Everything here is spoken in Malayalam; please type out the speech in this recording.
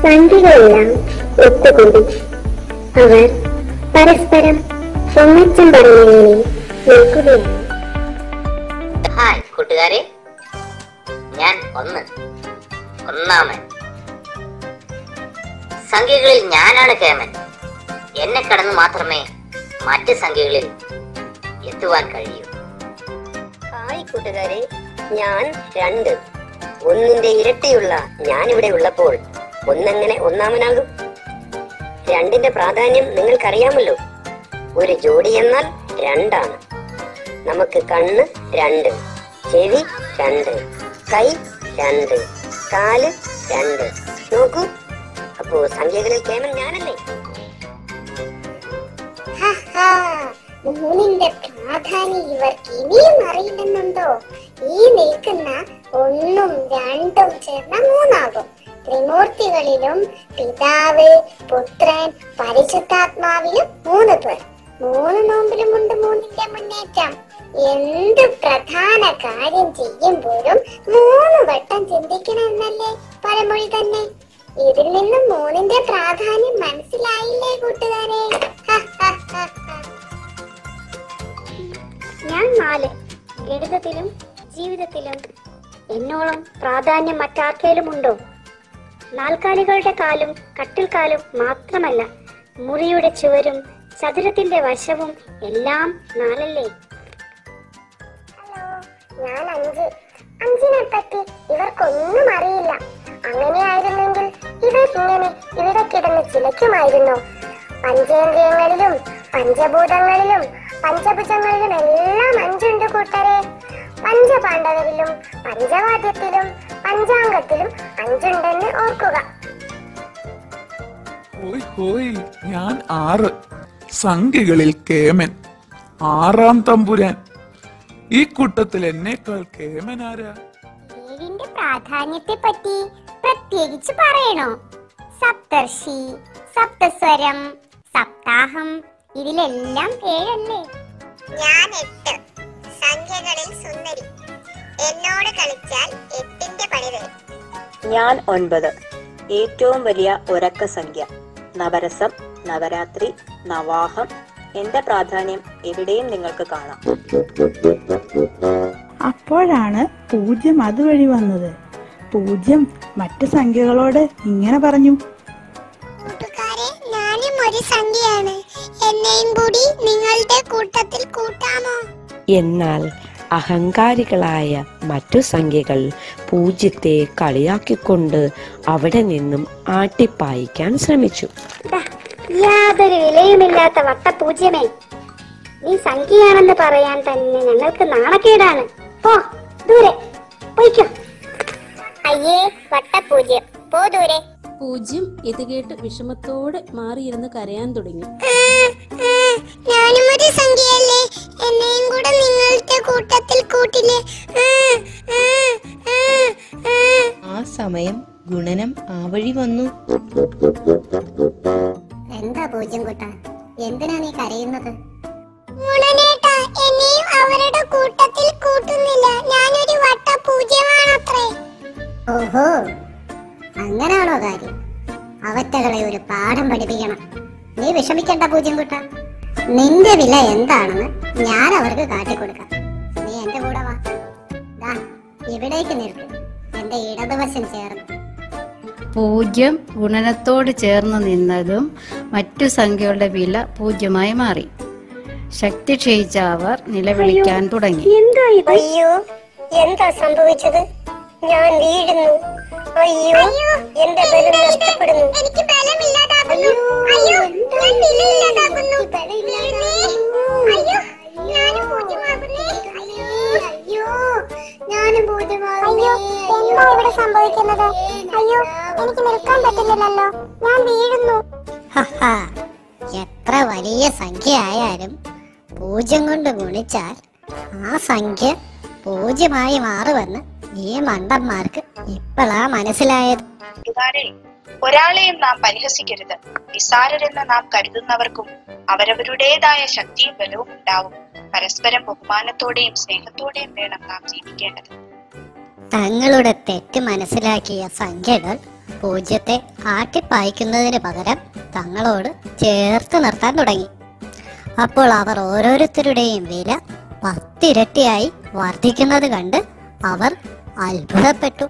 സംഖ്യകളെല്ലാം ഒത്തുകൂടി അവർ പരസ്പരം പൊങ്ങച്ചം പറഞ്ഞിങ്ങനെ നിൽക്കുകയാണ്. ഹായ് കൂട്ടുകാരെ, ഞാൻ ഒന്നാമൻ. സംഖ്യകളിൽ ഞാനാണ് കേമൻ. എന്നെ കടന്ന് മാത്രമേ മറ്റ് സംഖ്യകളിൽ എത്തുവാൻ കഴിയൂ. ഹായ് കൂട്ടുകാരെ, ഞാൻ 2. ഒന്നിന്റെ ഇരട്ടിയുള്ള ഞാനിവിടെ ഉള്ളപ്പോൾ ഒന്നെങ്ങനെ ഒന്നാമനാകും? 2ന്റെ പ്രാധാന്യം നിങ്ങൾക്കറിയാമല്ലോ. ഒരു ജോഡി എന്നാൽ 2 ആണ്. നമുക്ക് കണ്ണ് 2, ചെവി 2, കൈ 2, കാല് 2. നോക്കൂ, അപ്പോ സംഖ്യകളിൽ കേവലം ഞാനല്ലേ? മൂന്നിന്റെ പ്രാധാന്യം ഇവർക്ക് ഇനിയും അറിയില്ലെന്നുണ്ടോ? ഈ നിൽക്കുന്ന 1ഉം 2ഉം ചേർന്ന 3 ത്രിമൂർത്തികളിലും പിതാവ്, പുത്രൻ, പരിശുദ്ധാത്മാവിലും 3 പേർ. 3 നോമ്പിലുമുണ്ട് 3ന്റെ മുന്നേറ്റം. എന്ത് പ്രധാന കാര്യം ചെയ്യുമ്പോഴും 3 വട്ടം ചിന്തിക്കണമെന്നല്ലേ പഴമൊഴി തന്നെ. ഇതിൽ നിന്നും 3ന്റെ പ്രാധാന്യം മനസ്സിലായില്ലേ കൂട്ടുകാരെ? ഞാൻ 4. ഗണിതത്തിലും ജീവിതത്തിലും എന്നോളം പ്രാധാന്യം മറ്റാർക്കേലും ഉണ്ടോ? നാൽക്കാലികളുടെ കാലും കട്ടിൽ കാലും മാത്രമല്ല, മുറിയുടെ ചുവരും ചതുരത്തിന്റെ വശവും എല്ലാം 4 ഹലോ, ഞാൻ 5. 5നെ പറ്റി ഇവർക്കൊന്നും അറിയില്ല. അങ്ങനെയായിരുന്നെങ്കിൽ ഇവർ ഇങ്ങനെ ഇവിടെ കിടന്ന് ചിലയ്ക്കുമായിരുന്നു. പഞ്ചേന്ദ്രിയങ്ങളിലും പഞ്ചഭൂതങ്ങളിലും പഞ്ചഭുജങ്ങളിലും എല്ലാം 5 ഉണ്ട് കൂട്ടരെ. പഞ്ചപാണ്ഡവരിലും പഞ്ചവാദ്യത്തിലും പഞ്ചാംഗത്തിലും 5 ഉണ്ടെന്ന് ഓർക്കുക. ഞാൻ 6. സംഖ്യകളിൽ കേമൻ, 6ാം തമ്പുരാൻ. ഈ കൂട്ടത്തിൽ എന്നേക്കാൾ കേമൻ ആരാ? ദേവിന്റെ പ്രാധാന്യത്തെ പറ്റി പ്രത്യേകിച്ച് പറയണോ? സപ്തർഷി, സപ്തസ്വരം, സപ്താഹം, ഇതിലെല്ലാം 7 അല്ലേ? ഞാൻ 8. സംഖ്യകളിൽ സുന്ദരി. എന്നോട് കളിച്ചാൽ 8ന്റെ പണി തരും. ഞാൻ 9. ഏറ്റവും വലിയ ഉറക്ക സംഖ്യ. നവരസം, നവരാത്രി, നവാഹം. എന്റെ പ്രാധാന്യം എവിടെയും നിങ്ങൾക്ക് കാണാം. അപ്പോഴാണ് 0 അതുവഴി വന്നത്. 0 മറ്റു സംഖ്യകളോട് ഇങ്ങനെ പറഞ്ഞു: കൂട്ടുകാരെ, ഞാനും ഒരു സംഖ്യയാണ്. എന്നെയും കൂടി നിങ്ങളുടെ കൂട്ടത്തിൽ കൂട്ടാമോ? എന്നാൽ അഹങ്കാരികളായ മറ്റു സംഖ്യകൾ 0ത്തെ കളിയാക്കിക്കൊണ്ട് അവിടെ നിന്നും ആട്ടിപ്പായിക്കാൻ ശ്രമിച്ചു. യാതൊരു വിലയുമില്ലാത്ത വട്ടപൂജ്യമേ, നീ സംഖ്യയാണെന്ന് പറയാൻ തന്നെ ഞങ്ങൾക്ക് നാണക്കേടാണ്. പോ ദൂരെ പോയിക്കോ. അയ്യേ വട്ടപൂജ്യം, പോ ദൂരെ. 0 ഇത് കേട്ട് വിഷമത്തോടെ മാറിയിരുന്ന് കരയാൻ തുടങ്ങി. ഞാനും ഒരു സംഖ്യയല്ലേ, എന്നെയും കൂടെ നിങ്ങളുടെ കൂട്ടത്തിൽ കൂട്ടില്ലേ? ആ സമയം ഗുണനം ആ വഴി വന്നു. എന്താ 0 കൂട്ടാ, എന്തിനാ നീ കരയുന്നത്? ഗുണനേട്ടാ, എന്നെയും അവരുടെ കൂട്ടത്തിൽ കൂട്ടുന്നില്ല. ഞാനൊരു വട്ടപൂജ്യമാണത്രേ. ഓഹോ, അങ്ങനാണോ കാര്യം? അവറ്റകളെ ഒരു പാഠം പഠിപ്പിക്കണം. നീ വിഷമിക്കണ്ട 0 കൂട്ടാ, നിന്റെ വില എന്താണെന്ന് ഞാൻ അവർക്ക് കാട്ടിക്കൊടുക്കാം. നീ എന്റെ കൂടെ വാ. ദാ ഇവിടേക്ക് നിൽക്ക്, എന്റെ ഇടതുവശം ചേർന്ന്. 0 ഗുണനത്തോട് ചേർന്ന് നിന്നതും മറ്റു സംഖ്യകളുടെ വില 0 മാറി. ശക്തി ക്ഷയിച്ച അവർ നിലവിളിക്കാൻ തുടങ്ങി. അയ്യോ, എന്താ സംഭവിച്ചത്? ഞാൻ വീഴുന്നു. അയ്യോ, എന്റെ ബലം നഷ്ടപ്പെടുന്നു. എനിക്ക് ബലമില്ലാതാകുന്നു. അയ്യോ, ഞാൻ ബലമില്ലാതാകുന്നു. അയ്യോ, ഞാനും പൂജ്യമാകുന്നേ. അയ്യോ, ഞാനും പൂജ്യമാകുന്നേ. അയ്യോ, എന്താ ഇവിടെ സംഭവിക്കുന്നത്? അയ്യോ, എനിക്ക് നിൽക്കാൻ പറ്റുന്നില്ലല്ലോ, ഞാൻ വീഴുന്നു. എത്ര വലിയ സംഖ്യ ആയാലും 0 കൊണ്ട് ഗുണിച്ചാൽ ആ സംഖ്യ 0 മാറുമെന്ന് ഈ മണ്ടന്മാർക്ക് ഇപ്പോഴാ മനസ്സിലായത്. ഒരാളെയും നാം പരിഹസിക്കരുത്. നിസ്സാരരെന്ന് നാം കരുതുന്നവർക്കും അവരവരുടേതായ ശക്തിയും ബലവും ഉണ്ടാവും. പരസ്പരം ബഹുമാനത്തോടെയും സ്നേഹത്തോടെയും വേണം നാം ജീവിക്കേണ്ടത്. തങ്ങളുടെ തെറ്റ് മനസ്സിലാക്കിയ സംഖ്യകൾ പൂജ്യത്തെ ആട്ടിപ്പായിക്കുന്നതിന് പകരം തങ്ങളോട് ചേർത്ത് നിർത്താൻ തുടങ്ങി. അപ്പോൾ അവർ ഓരോരുത്തരുടെയും വില 10 ഇരട്ടിയായി വർദ്ധിക്കുന്നത് കണ്ട് അവർ അത്ഭുതപ്പെട്ടു.